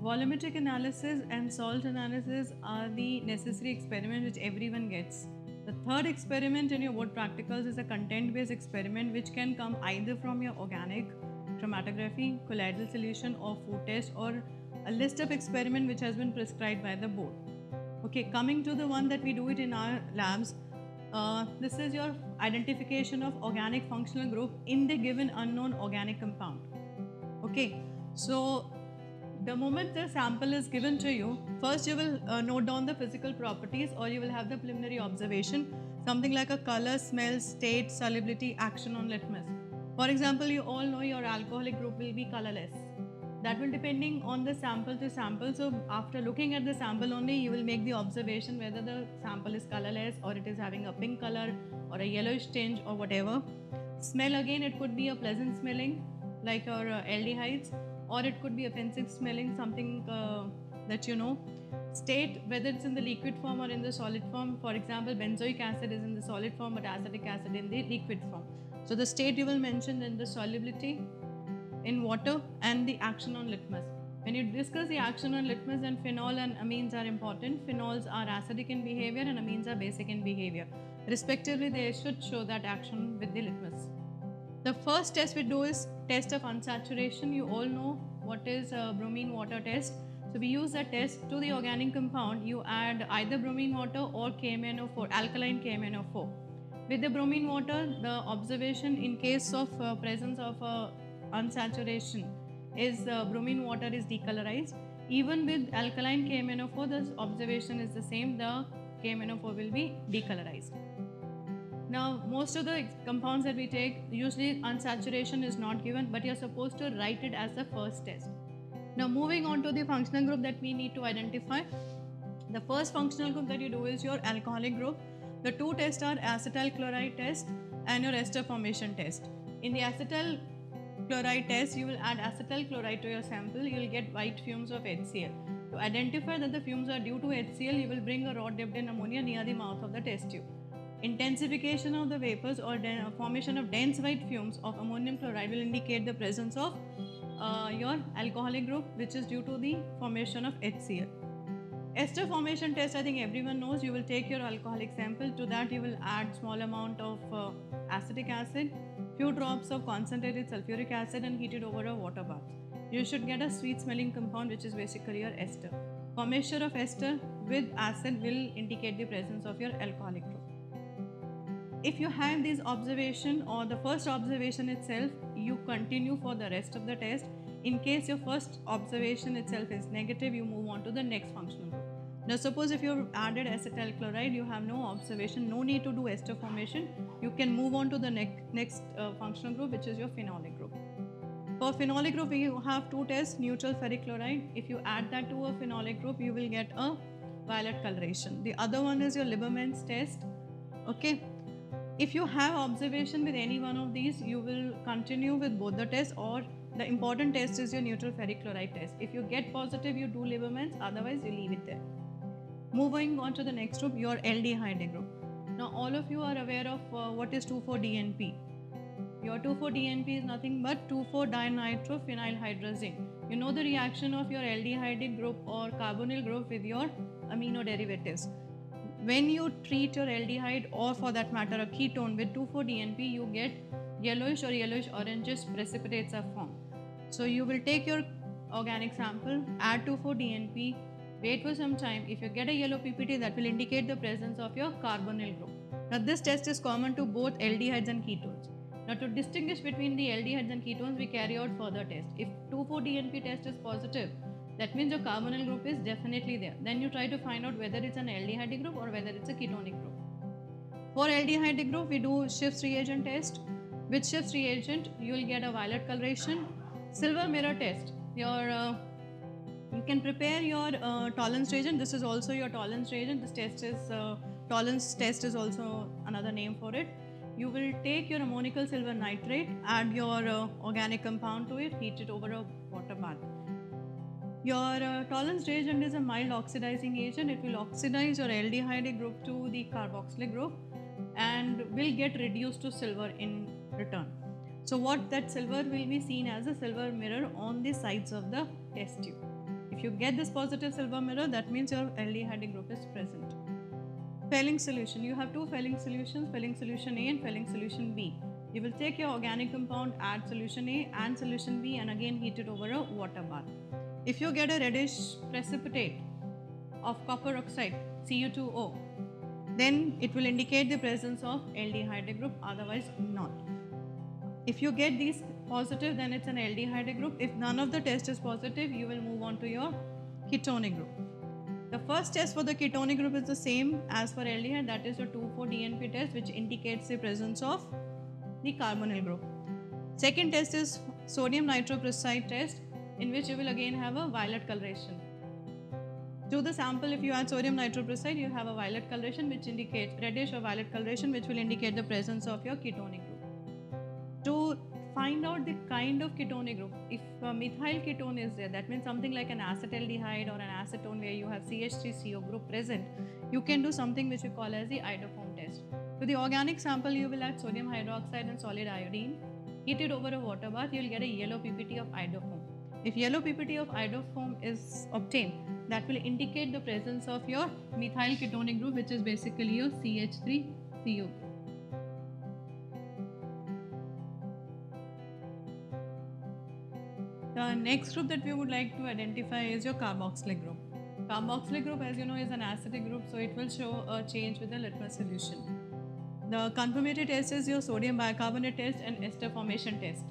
Volumetric analysis and salt analysis are the necessary experiment which everyone gets. The third experiment in your board practicals is a content-based experiment which can come either from your organic chromatography, colloidal solution or food test, or a list of experiment which has been prescribed by the board. Okay, coming to the one that we do it in our labs, this is your identification of organic functional group in the given unknown organic compound. Okay, so the moment the sample is given to you, first you will note down the physical properties, or you will have the preliminary observation, something like a color, smell, state, solubility, action on litmus. For example, you all know your alcoholic group will be colorless. That will depending on the sample to sample. So after looking at the sample only, you will make the observation whether the sample is colorless or it is having a pink color or a yellowish tinge or whatever. Smell, again, it could be a pleasant smelling like your aldehydes, or it could be offensive smelling, something that you know. State, whether it's in the liquid form or in the solid form. For example, benzoic acid is in the solid form but acetic acid in the liquid form. So the state you will mention in the solubility in water and the action on litmus. When you discuss the action on litmus, then phenol and amines are important. Phenols are acidic in behavior and amines are basic in behavior. Respectively, they should show that action with the litmus. The first test we do is test of unsaturation. You all know what is a bromine water test. So we use that test to the organic compound. You add either bromine water or KMnO4, alkaline KMnO4. With the bromine water, the observation in case of presence of unsaturation is bromine water is decolorized. Even with alkaline KMnO4, the observation is the same. The KMnO4 will be decolorized. Now, most of the compounds that we take, usually unsaturation is not given, but you're supposed to write it as the first test. Now, moving on to the functional group that we need to identify. The first functional group that you do is your alcoholic group. The two tests are acetyl chloride test and your ester formation test. In the acetyl chloride test, you will add acetyl chloride to your sample. You will get white fumes of HCl. To identify that the fumes are due to HCl, you will bring a rod dipped in ammonia near the mouth of the test tube. Intensification of the vapors or formation of dense white fumes of ammonium chloride will indicate the presence of your alcoholic group, which is due to the formation of HCl. Ester formation test, I think everyone knows. You will take your alcoholic sample. To that you will add small amount of acetic acid, few drops of concentrated sulfuric acid and heat it over a water bath. You should get a sweet smelling compound, which is basically your ester. Formation of ester with acid will indicate the presence of your alcoholic group. If you have this observation or the first observation itself, you continue for the rest of the test. In case your first observation itself is negative, you move on to the next functional group. Now suppose if you have added acetyl chloride, you have no observation, no need to do ester formation. You can move on to the next functional group, which is your phenolic group. For phenolic group, we have two tests, neutral ferric chloride. If you add that to a phenolic group, you will get a violet coloration. The other one is your Lieberman's test. Okay. If you have observation with any one of these, you will continue with both the tests, or the important test is your neutral ferric chloride test. If you get positive, you do Lieberman's, otherwise you leave it there. Moving on to the next group, your aldehyde group. Now all of you are aware of what is 2,4-DNP. Your 2,4-DNP is nothing but 2,4-dinitrophenylhydrazine. You know the reaction of your aldehyde group or carbonyl group with your amino derivatives. When you treat your aldehyde, or for that matter a ketone, with 2,4-DNP, you get yellowish or yellowish orangish precipitates are formed. So you will take your organic sample, add 2,4-DNP, wait for some time. If you get a yellow PPT, that will indicate the presence of your carbonyl group. Now this test is common to both aldehydes and ketones. Now to distinguish between the aldehydes and ketones, we carry out further tests. If 2,4-DNP test is positive, that means your carbonyl group is definitely there. Then you try to find out whether it's an aldehyde group or whether it's a ketonic group. For aldehyde group, we do Schiff's reagent test. With Schiff's reagent, you will get a violet coloration. Silver mirror test. You can prepare your tolerance reagent. This is also your tolerance reagent. This test is tolerance test is also another name for it. You will take your ammonical silver nitrate, add your organic compound to it, heat it over a water bath. Your tolerance reagent is a mild oxidizing agent. It will oxidize your aldehyde group to the carboxylic group and will get reduced to silver in return. So what that silver will be seen as a silver mirror on the sides of the test tube. If you get this positive silver mirror, that means your aldehyde group is present. Fehling solution. You have two Fehling solutions, Fehling solution A and Fehling solution B. You will take your organic compound, add solution A and solution B, and again heat it over a water bath. If you get a reddish precipitate of copper oxide, Cu2O, then it will indicate the presence of aldehyde group, otherwise not. If you get these positive, then it's an aldehyde group. If none of the test is positive, you will move on to your ketonic group. The first test for the ketonic group is the same as for aldehyde, that is your 2,4-DNP test, which indicates the presence of the carbonyl group. Second test is sodium nitroprusside test, in which you will again have a violet coloration. To the sample, if you add sodium nitroprusside, you have a violet coloration which indicates reddish or violet coloration, which will indicate the presence of your ketonic group. To find out the kind of ketonic group, if methyl ketone is there, that means something like an acetaldehyde or an acetone where you have CH3CO group present, you can do something which we call as the iodoform test. To the organic sample, you will add sodium hydroxide and solid iodine, heat it over a water bath, you will get a yellow PPT of iodoform. If yellow PPT of iodoform is obtained, that will indicate the presence of your methyl ketonic group, which is basically your CH3CO. The next group that we would like to identify is your carboxylic group. Carboxylic group, as you know, is an acidic group, so it will show a change with the litmus solution. The confirmatory test is your sodium bicarbonate test and ester formation test.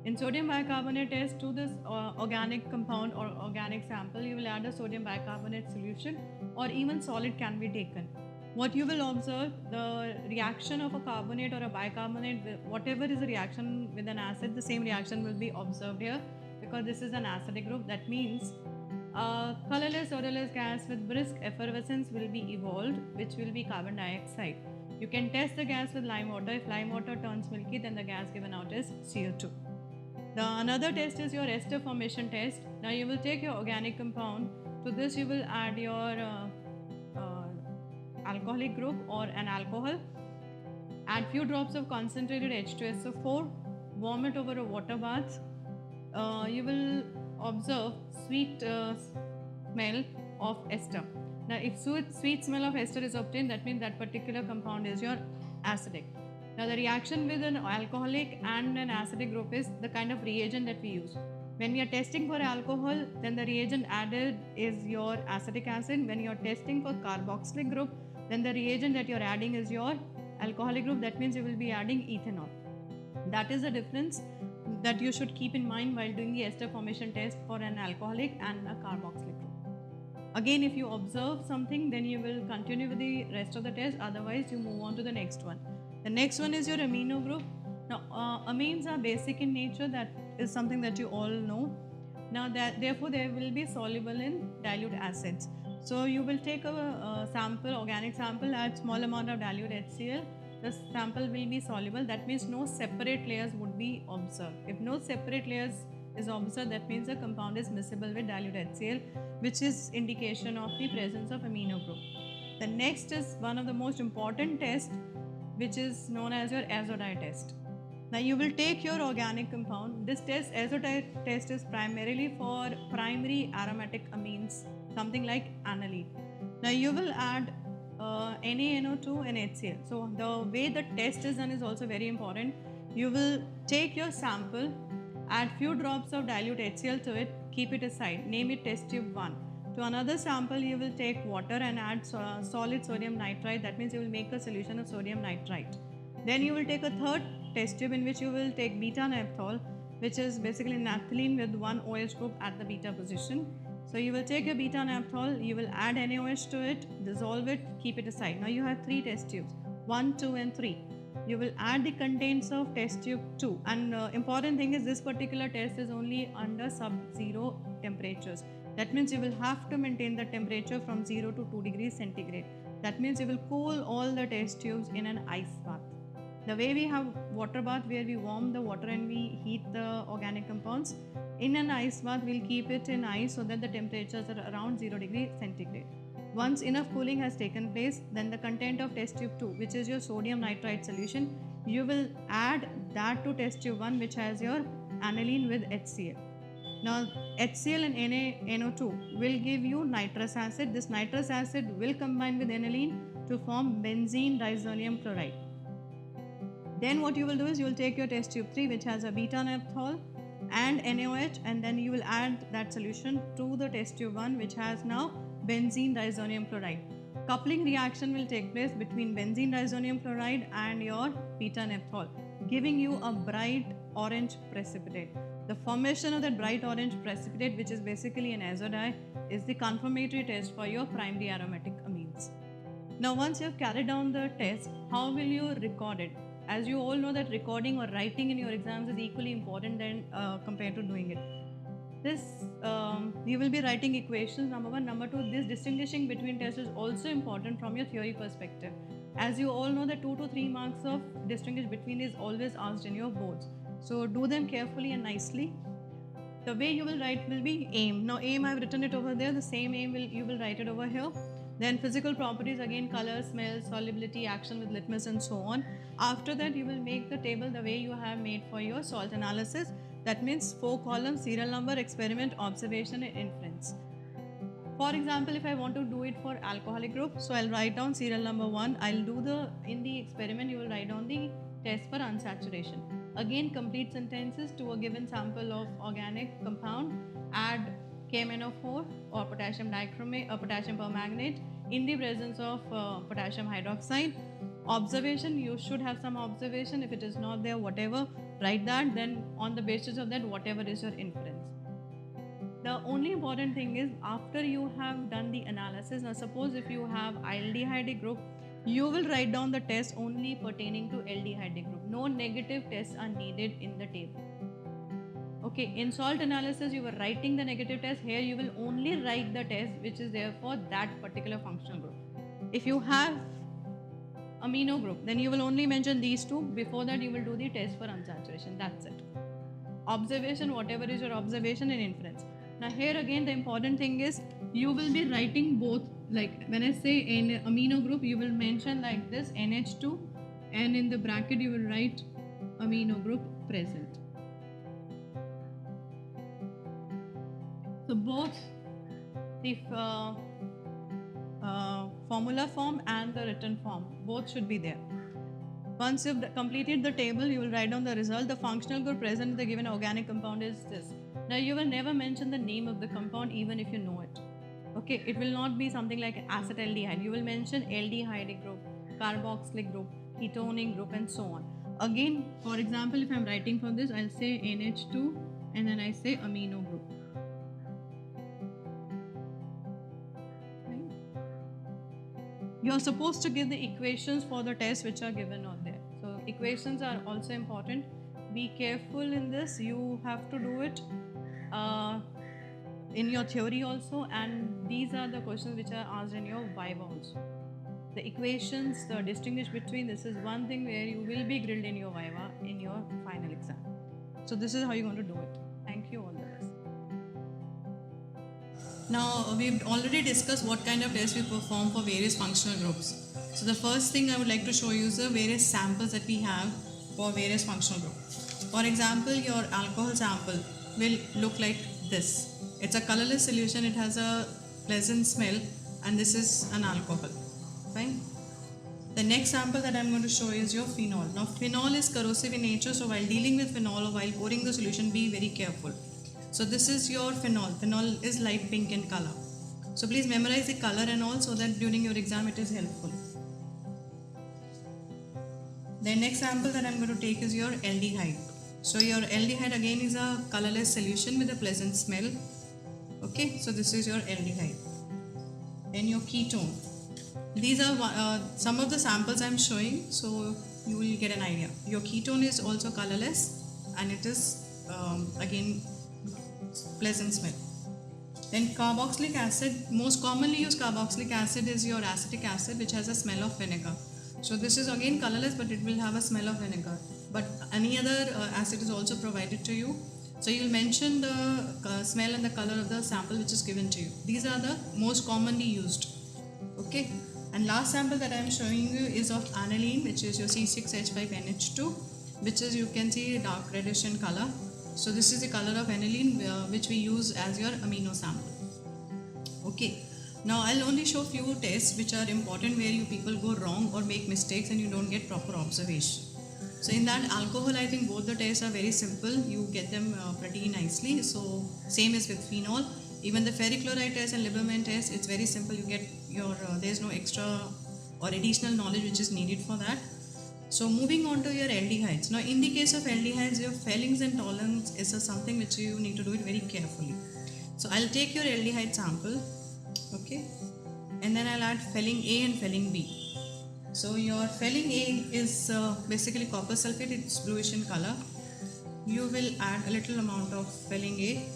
In sodium bicarbonate test, to this organic compound or organic sample, you will add a sodium bicarbonate solution, or even solid can be taken. What you will observe, the reaction of a carbonate or a bicarbonate, whatever is the reaction with an acid, the same reaction will be observed here, because this is an acidic group. That means colorless, odorless gas with brisk effervescence will be evolved, which will be carbon dioxide. You can test the gas with lime water. If lime water turns milky, then the gas given out is CO2. Another test is your ester formation test. Now you will take your organic compound. To this you will add your alcoholic group or an alcohol. Add few drops of concentrated H2SO4. Warm it over a water bath. You will observe sweet smell of ester. Now if sweet smell of ester is obtained, that means that particular compound is your acidic. Now the reaction with an alcoholic and an acidic group is the kind of reagent that we use. When we are testing for alcohol, then the reagent added is your acetic acid. When you are testing for carboxylic group, then the reagent that you are adding is your alcoholic group. That means you will be adding ethanol. That is the difference that you should keep in mind while doing the ester formation test for an alcoholic and a carboxylic group. Again, if you observe something, then you will continue with the rest of the test. Otherwise, you move on to the next one. The next one is your amino group. Now, amines are basic in nature. That is something that you all know. Now, therefore, they will be soluble in dilute acids. So, you will take a sample, organic sample, add small amount of dilute HCl. The sample will be soluble. That means no separate layers would be observed. If no separate layers is observed, that means the compound is miscible with dilute HCl, which is indication of the presence of amino group. The next is one of the most important tests, which is known as your azodite test. Now you will take your organic compound. This test, azodite test, is primarily for primary aromatic amines, something like aniline. Now you will add NaNO2 and HCl. So the way the test is done is also very important. You will take your sample, add few drops of dilute HCl to it, keep it aside, name it test tube 1. To another sample, you will take water and add solid sodium nitrite. That means you will make a solution of sodium nitrite. Then you will take a third test tube in which you will take beta naphthol, which is basically naphthalene with one OH group at the beta position. So you will take your beta naphthol, you will add NaOH to it, dissolve it, keep it aside. Now you have 3 test tubes, 1, 2 and 3. You will add the contents of test tube 2. And important thing is this particular test is only under sub-zero temperatures. That means you will have to maintain the temperature from 0 to 2 degrees centigrade. That means you will cool all the test tubes in an ice bath. The way we have water bath where we warm the water and we heat the organic compounds, in an ice bath we'll keep it in ice so that the temperatures are around 0 degrees centigrade. Once enough cooling has taken place, then the content of test tube 2, which is your sodium nitrite solution, you will add that to test tube 1, which has your aniline with HCl. Now HCl and NaNO2 will give you nitrous acid. This nitrous acid will combine with aniline to form benzene disonium chloride. Then what you will do is you will take your test tube 3, which has a beta naphthol and NaOH, and then you will add that solution to the test tube 1, which has now benzene disonium chloride. Coupling reaction will take place between benzene disonium chloride and your beta naphthol, giving you a bright orange precipitate. The formation of that bright orange precipitate, which is basically an azo dye, is the confirmatory test for your primary aromatic amines. Now once you have carried down the test, how will you record it? As you all know that recording or writing in your exams is equally important than compared to doing it. This you will be writing equations, number 1. Number 2, this distinguishing between tests is also important from your theory perspective. As you all know that 2 to 3 marks of distinguish between is always asked in your boards. So do them carefully and nicely. The way you will write will be aim. Now aim, I have written it over there. The same aim you will write it over here. Then physical properties, again color, smell, solubility, action with litmus and so on. After that you will make the table the way you have made for your salt analysis. That means 4 columns, serial number, experiment, observation and inference. For example, if I want to do it for alcoholic group, so I'll write down serial number 1. I'll do in the experiment you will write down the test for unsaturation. Again complete sentences to a given sample of organic compound, add KMnO4 or potassium dichromate or potassium permanganate in the presence of potassium hydroxide. Observation, you should have some observation. If it is not there, whatever, write that. Then on the basis of that, whatever is your inference. The only important thing is after you have done the analysis, now suppose if you have aldehyde group, you will write down the test only pertaining to aldehyde group. No negative tests are needed in the table. Okay, in salt analysis you were writing the negative test. Here you will only write the test which is there for that particular functional group. If you have amino group, then you will only mention these two. Before that you will do the test for unsaturation. That's it. Observation, whatever is your observation and inference. Now here again the important thing is you will be writing both. Like when I say in amino group, you will mention like this NH2 and in the bracket you will write amino group present. So both the formula form and the written form, both should be there. Once you've completed the table, you will write down the result. The functional group present in the given organic compound is this. Now you will never mention the name of the compound even if you know it. Okay, it will not be something like acetaldehyde. You will mention aldehyde group, carboxylic group, ketonic group and so on. Again, for example, if I am writing from this, I'll say NH2 and then I say amino group. You're supposed to give the equations for the test which are given on there. So equations are also important. Be careful in this. You have to do it in your theory also, and these are the questions which are asked in your Viva also. The equations, the distinguish between, this is one thing where you will be grilled in your Viva in your final exam. So this is how you're going to do it. Thank you, all the best. Now we've already discussed what kind of tests we perform for various functional groups. So the first thing I would like to show you is the various samples that we have for various functional groups. For example, your alcohol sample will look like this. It's a colorless solution, it has a pleasant smell, and this is an alcohol. Fine. The next sample that I'm going to show you is your phenol. Now phenol is corrosive in nature, so while dealing with phenol or while pouring the solution, be very careful. So this is your phenol. Phenol is light pink in color. So please memorize the color and all so that during your exam it is helpful. The next sample that I'm going to take is your aldehyde. So your aldehyde again is a colorless solution with a pleasant smell. Okay, so this is your aldehyde. Then your ketone. These are some of the samples I'm showing, so you will get an idea. Your ketone is also colorless and it is again pleasant smell. Then carboxylic acid, most commonly used carboxylic acid is your acetic acid, which has a smell of vinegar. So this is again colorless, but it will have a smell of vinegar. But any other acid is also provided to you. So you will mention the smell and the color of the sample which is given to you. These are the most commonly used. Okay. And last sample that I am showing you is of aniline, which is your C6H5NH2, which is, you can see, dark reddish in color. So this is the color of aniline which we use as your amino sample. Okay. Now I'll only show few tests which are important where you people go wrong or make mistakes and you don't get proper observation. So in that alcohol, I think both the tests are very simple. You get them pretty nicely. So same as with phenol. Even the ferric chloride test and Lieberman test, it's very simple. You get your there's no extra or additional knowledge which is needed for that. So moving on to your aldehydes. Now in the case of aldehydes, your Fellings and tolerance is something which you need to do it very carefully. So I'll take your aldehyde sample, okay, and then I'll add Felling A and Felling B. So your Felling A is basically copper sulfate, it's bluish in color. You will add a little amount of Felling A,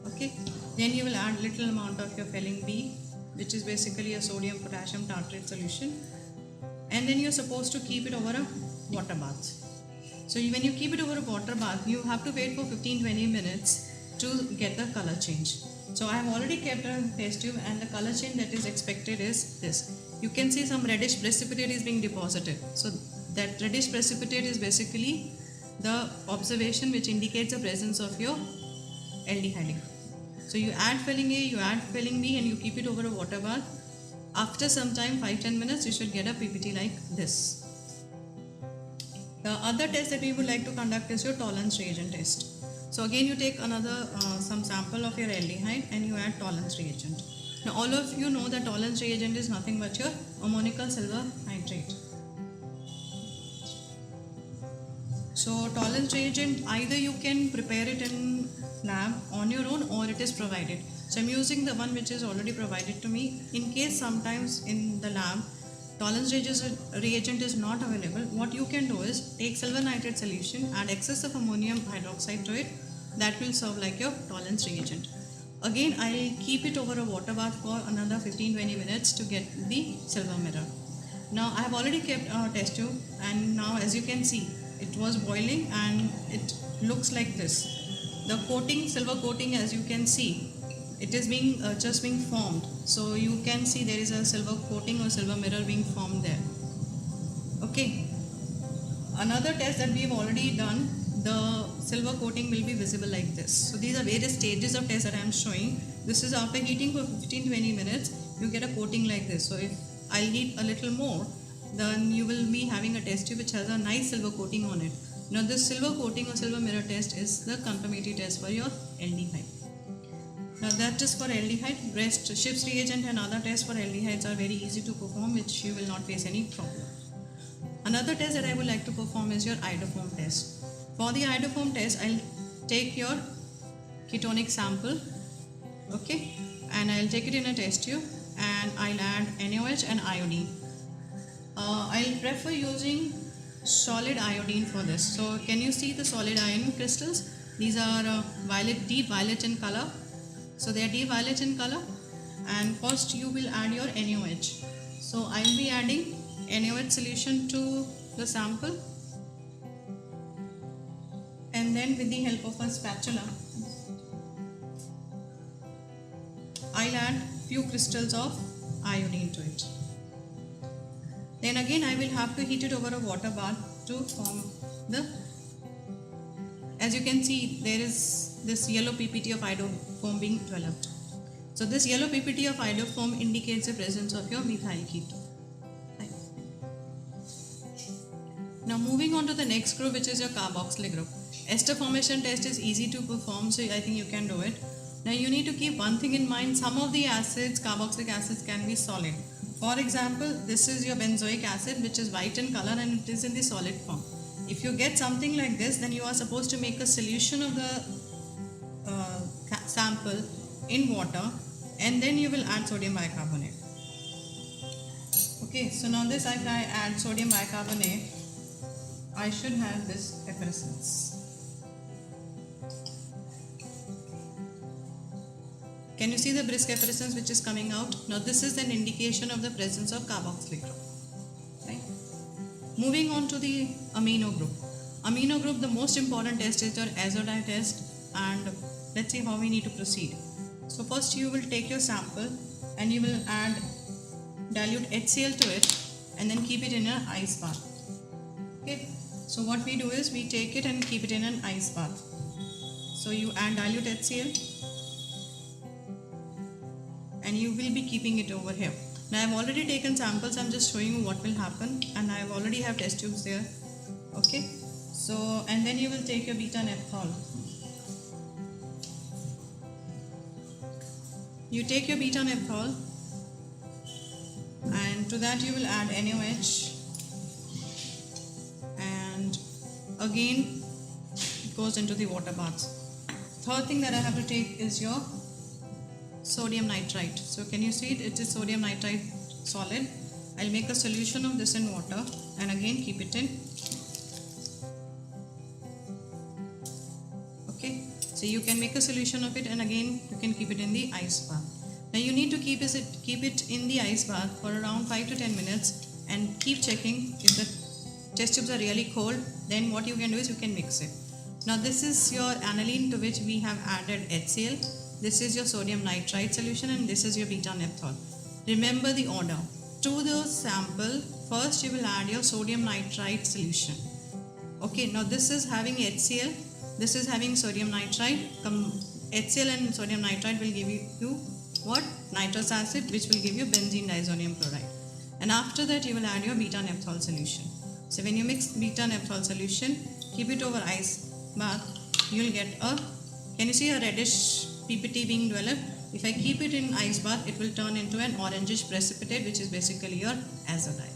okay. Then you will add little amount of your Felling B, which is basically a sodium potassium tartrate solution. And then you're supposed to keep it over a water bath. So when you keep it over a water bath, you have to wait for 15-20 minutes to get the color change. So I have already kept a test tube and the color change that is expected is this. You can see some reddish precipitate is being deposited. So that reddish precipitate is basically the observation which indicates the presence of your aldehyde. So you add Felling A, you add Felling B and you keep it over a water bath. After some time, 5-10 minutes, you should get a PPT like this. The other test that we would like to conduct is your tolerance reagent test. So again, you take another some sample of your aldehyde and you add tolerance reagent. Now all of you know that tolerance reagent is nothing but your ammonical silver nitrate. So tolerance reagent, either you can prepare it in lab on your own or it is provided. So I'm using the one which is already provided to me. In case sometimes in the lab tolerance reagent is not available, what you can do is take silver nitrate solution, add excess of ammonium hydroxide to it. That will serve like your tolerance reagent. Again, I'll keep it over a water bath for another 15-20 minutes to get the silver mirror. Now I have already kept a test tube and now as you can see, it was boiling and it looks like this. The coating, silver coating, as you can see, it is being just being formed. So you can see there is a silver coating or silver mirror being formed there. Okay. Another test that we have already done, the silver coating will be visible like this. So these are various stages of test that I am showing. This is after heating for 15-20 minutes, you get a coating like this. So if I'll need a little more, then you will be having a test tube which has a nice silver coating on it. Now this silver coating or silver mirror test is the confirmatory test for your aldehyde. Now that is for aldehyde. Rest, Schiff's reagent and other tests for aldehydes are very easy to perform, which you will not face any problem. Another test that I would like to perform is your iodoform test. For the iodoform test, I'll take your ketonic sample, okay, and I'll take it in a test tube and I'll add NaOH and iodine. I'll prefer using solid iodine for this. So can you see the solid iodine crystals? These are deep violet in color. So they are deep violet in color. And first you will add your NaOH. So I will be adding NaOH solution to the sample. And then with the help of a spatula, I'll add few crystals of iodine to it. Then again I will have to heat it over a water bath to form the, as you can see, there is this yellow PPT of iodoform being developed. So this yellow PPT of iodoform indicates the presence of your methyl ketone. Right. Now moving on to the next group, which is your carboxylic group. Ester formation test is easy to perform, so I think you can do it. Now you need to keep one thing in mind, some of the acids, carboxylic acids, can be solid. For example, this is your benzoic acid, which is white in color and it is in the solid form. If you get something like this, then you are supposed to make a solution of the sample in water and then you will add sodium bicarbonate. Okay, so now this, if I add sodium bicarbonate, I should have this effervescence. Can you see the brisk effervescence which is coming out? Now this is an indication of the presence of carboxylic group. Right? Moving on to the amino group. Amino group, the most important test is your azodite test, and let's see how we need to proceed. So first you will take your sample and you will add dilute HCl to it and then keep it in an ice bath. Okay. So what we do is we take it and keep it in an ice bath. So you add dilute HCl and you will be keeping it over here. Now I have already taken samples, I'm just showing you what will happen, and I have already have test tubes there. Okay, so and then you will take your beta naphthol. You take your beta naphthol and to that you will add NaOH, and again it goes into the water bath. Third thing that I have to take is your sodium nitrite. So can you see it? It is sodium nitrite solid. I'll make a solution of this in water and again keep it in. Okay, so you can make a solution of it and again you can keep it in the ice bath. Now you need to keep it in the ice bath for around 5 to 10 minutes and keep checking. If the test tubes are really cold, then what you can do is you can mix it. Now this is your aniline to which we have added HCl. This is your sodium nitrite solution and this is your beta naphthol. Remember the order. To the sample, first you will add your sodium nitrite solution. Okay, now this is having HCl, this is having sodium nitrite. HCl and sodium nitrite will give you what? Nitrous acid, which will give you benzene disonium chloride. And after that you will add your beta naphthol solution. So when you mix beta naphthol solution, keep it over ice bath, you will get a, can you see a reddish PPT being developed? If I keep it in ice bath, it will turn into an orangish precipitate, which is basically your azodite.